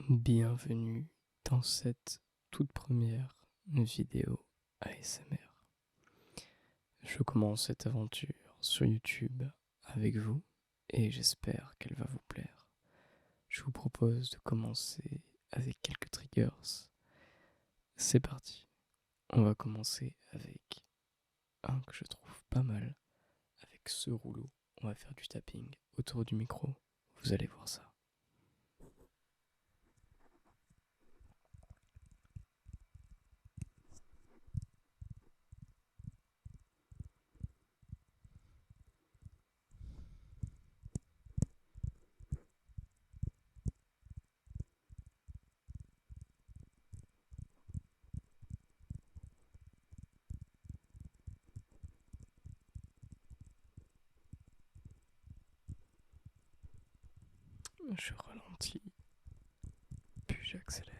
Bienvenue dans cette toute première vidéo ASMR. Je commence cette aventure sur YouTube avec vous et j'espère qu'elle va vous plaire. Je vous propose de commencer avec quelques triggers. C'est parti. On va commencer avec un que je trouve pas mal. Avec ce rouleau, on va faire du tapping autour du micro. Vous allez voir ça. Je ralentis, puis j'accélère.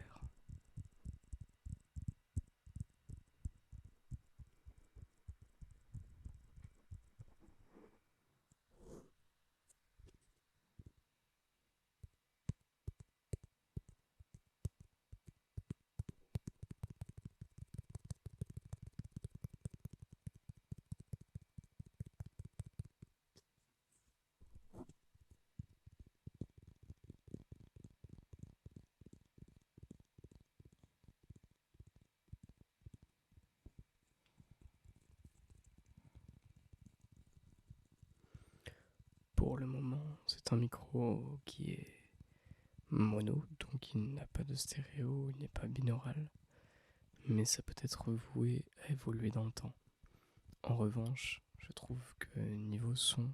Pour le moment, c'est un micro qui est mono, donc il n'a pas de stéréo, il n'est pas binaural, mais ça peut être voué à évoluer dans le temps. En revanche, je trouve que niveau son,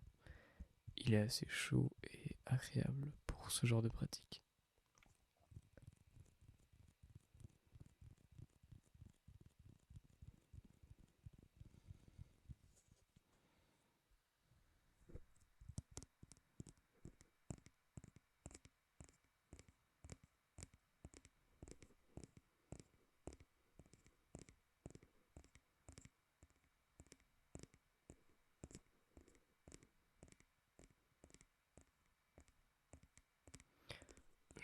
il est assez chaud et agréable pour ce genre de pratique.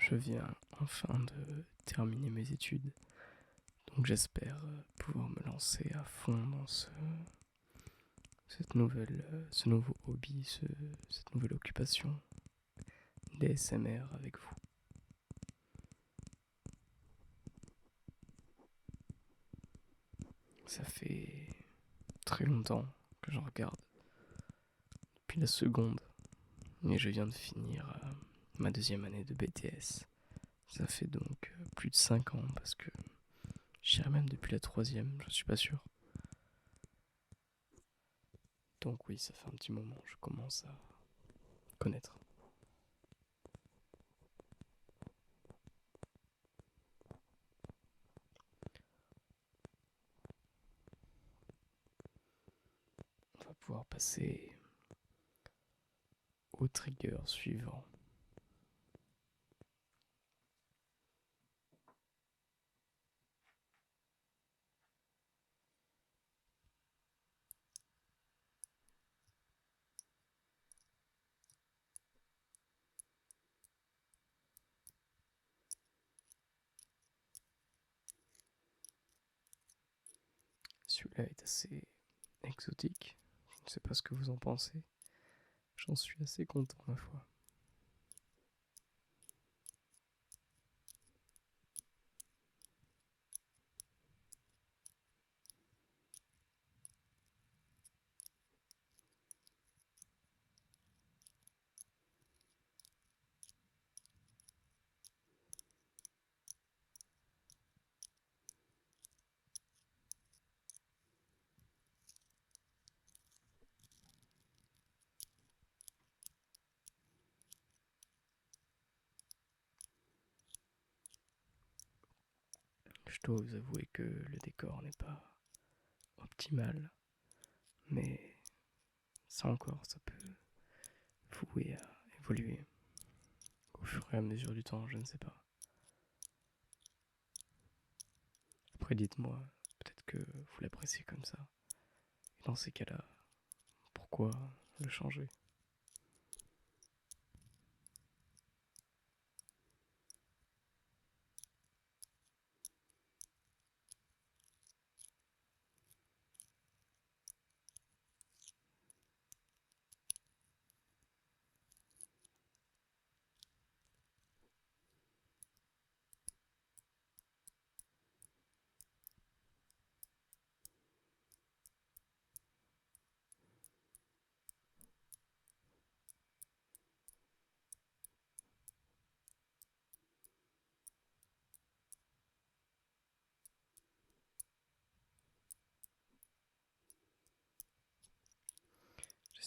Je viens enfin de terminer mes études, donc j'espère pouvoir me lancer à fond dans ce nouveau hobby, cette nouvelle occupation d'ASMR avec vous. Ça fait très longtemps que j'en regarde, depuis la seconde, et je viens de finir ma deuxième année de BTS. Ça fait donc plus de 5 ans parce que j'irai même depuis la troisième, je suis pas sûr. Donc oui, ça fait un petit moment, je commence à connaître. On va pouvoir passer au trigger suivant. Celui-là est assez exotique. Je ne sais pas ce que vous en pensez. J'en suis assez content, ma foi. Je dois vous avouer que le décor n'est pas optimal, mais ça encore, ça peut vouer à évoluer au fur et à mesure du temps, je ne sais pas. Après, dites-moi, peut-être que vous l'appréciez comme ça. Et dans ces cas-là, pourquoi le changer?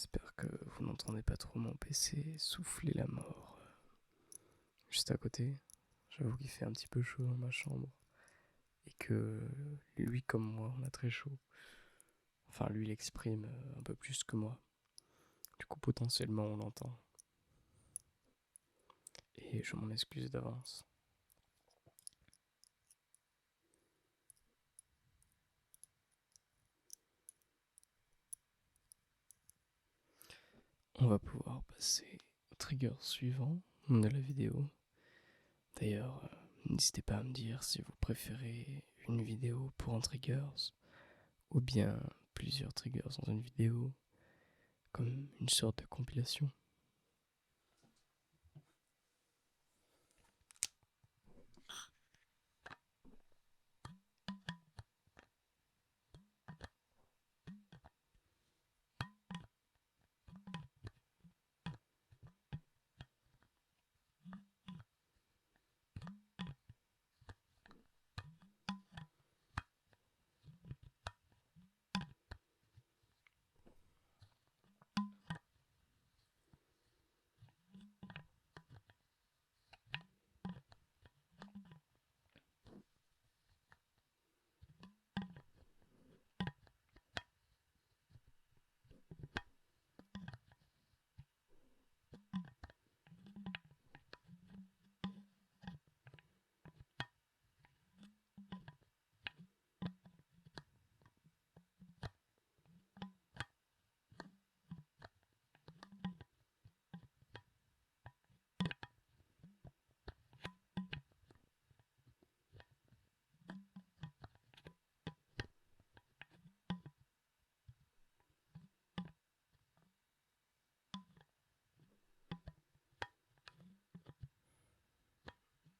J'espère que vous n'entendez pas trop mon PC souffler la mort juste à côté. J'avoue qu'il fait un petit peu chaud dans ma chambre et que lui comme moi on a très chaud. Enfin lui il exprime un peu plus que moi. Du coup potentiellement on l'entend. Et je m'en excuse d'avance. On va pouvoir passer au trigger suivant de la vidéo. D'ailleurs, n'hésitez pas à me dire si vous préférez une vidéo pour un triggers ou bien plusieurs triggers dans une vidéo, comme une sorte de compilation.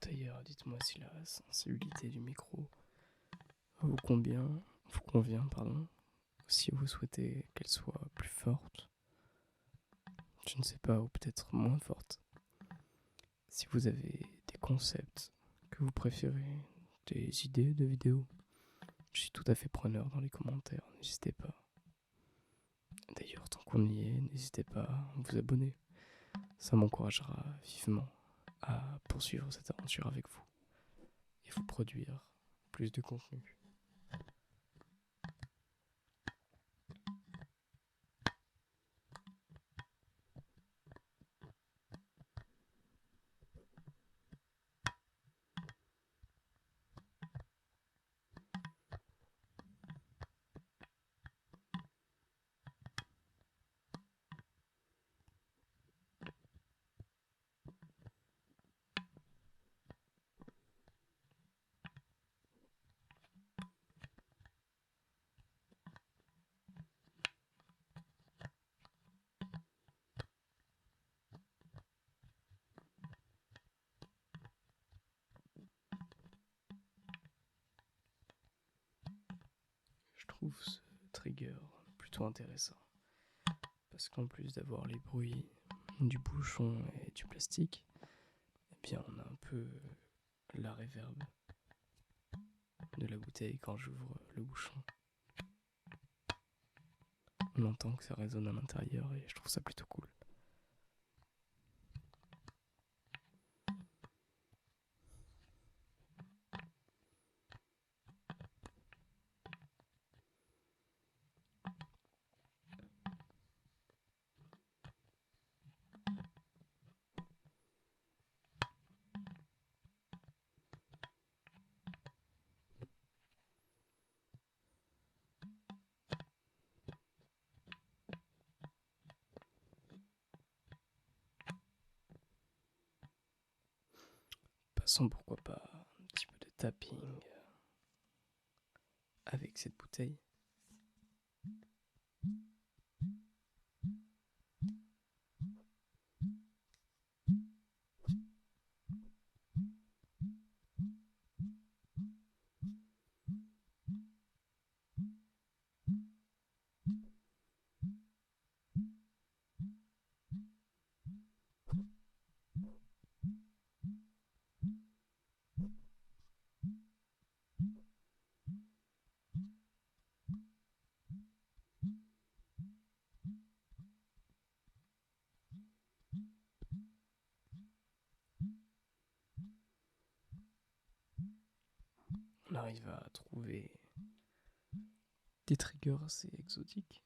D'ailleurs, dites-moi si la sensibilité du micro vous convient, pardon. Si vous souhaitez qu'elle soit plus forte, je ne sais pas, ou peut-être moins forte. Si vous avez des concepts que vous préférez, des idées de vidéos, je suis tout à fait preneur dans les commentaires, n'hésitez pas. D'ailleurs, tant qu'on y est, n'hésitez pas à vous abonner. Ça m'encouragera vivement à poursuivre cette aventure avec vous et vous produire plus de contenu. Je trouve ce trigger plutôt intéressant parce qu'en plus d'avoir les bruits du bouchon et du plastique, eh bien on a un peu la réverb de la bouteille quand j'ouvre le bouchon. On entend que ça résonne à l'intérieur et je trouve ça plutôt cool. Passons pourquoi pas un petit peu de tapping avec cette bouteille. arrive à trouver des triggers assez exotiques.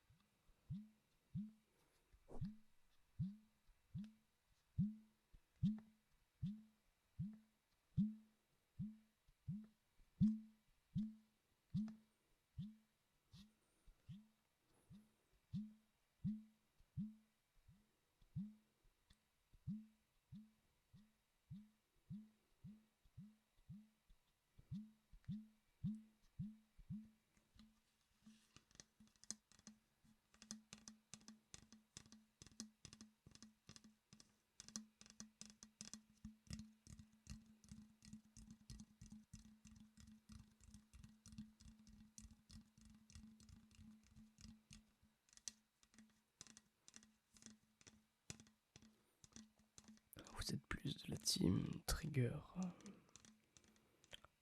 Vous êtes plus de la team trigger,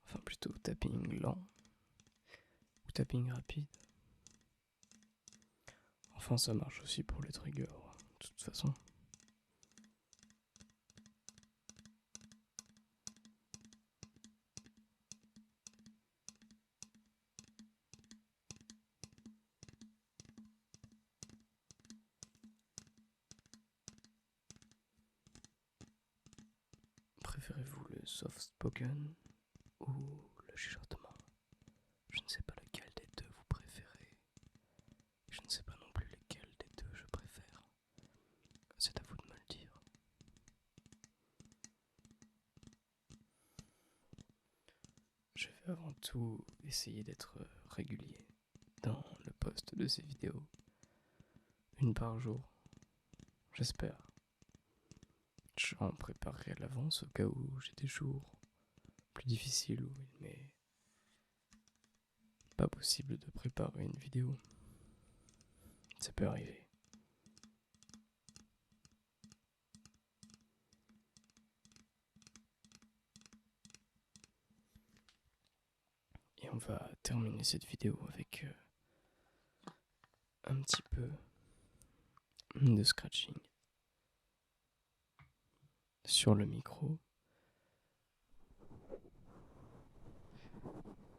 enfin plutôt tapping lent ou tapping rapide. Enfin, ça marche aussi pour les triggers, de toute façon. Préférez-vous le soft spoken ou le chuchotement? Je ne sais pas lequel des deux vous préférez. Je ne sais pas non plus lequel des deux je préfère. C'est à vous de me le dire. Je vais avant tout essayer d'être régulier dans le post de ces vidéos. Une par jour, j'espère. Je en préparerai à l'avance au cas où j'ai des jours plus difficiles où il m'est pas possible de préparer une vidéo. Ça peut arriver. Et on va terminer cette vidéo avec un petit peu de scratching sur le micro.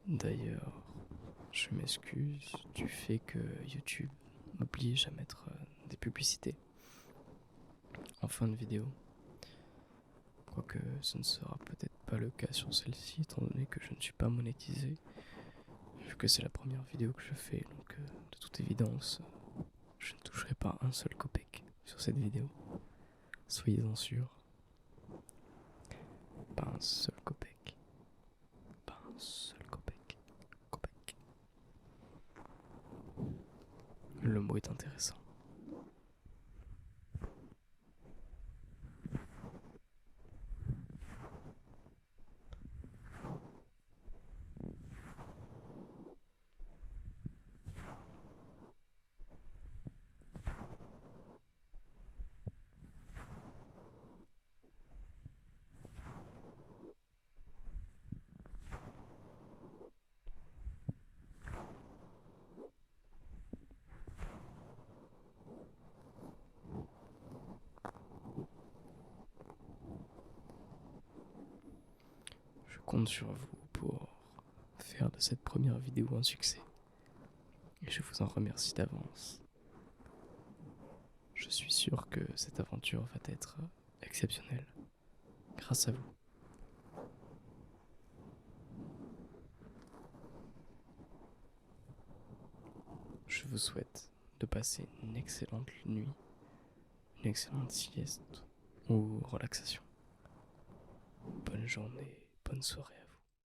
D'ailleurs, je m'excuse du fait que YouTube m'oblige à mettre des publicités en fin de vidéo. Quoique ce ne sera peut-être pas le cas sur celle-ci, étant donné que je ne suis pas monétisé, vu que c'est la première vidéo que je fais, donc de toute évidence, je ne toucherai pas un seul copec sur cette vidéo. Soyez-en sûrs. Pas un seul copec. Pas un seul copec. Copec. Le mot est intéressant. Je compte sur vous pour faire de cette première vidéo un succès. Et je vous en remercie d'avance. Je suis sûr que cette aventure va être exceptionnelle grâce à vous. Je vous souhaite de passer une excellente nuit, une excellente sieste ou relaxation. Bonne journée, bonne soirée à vous.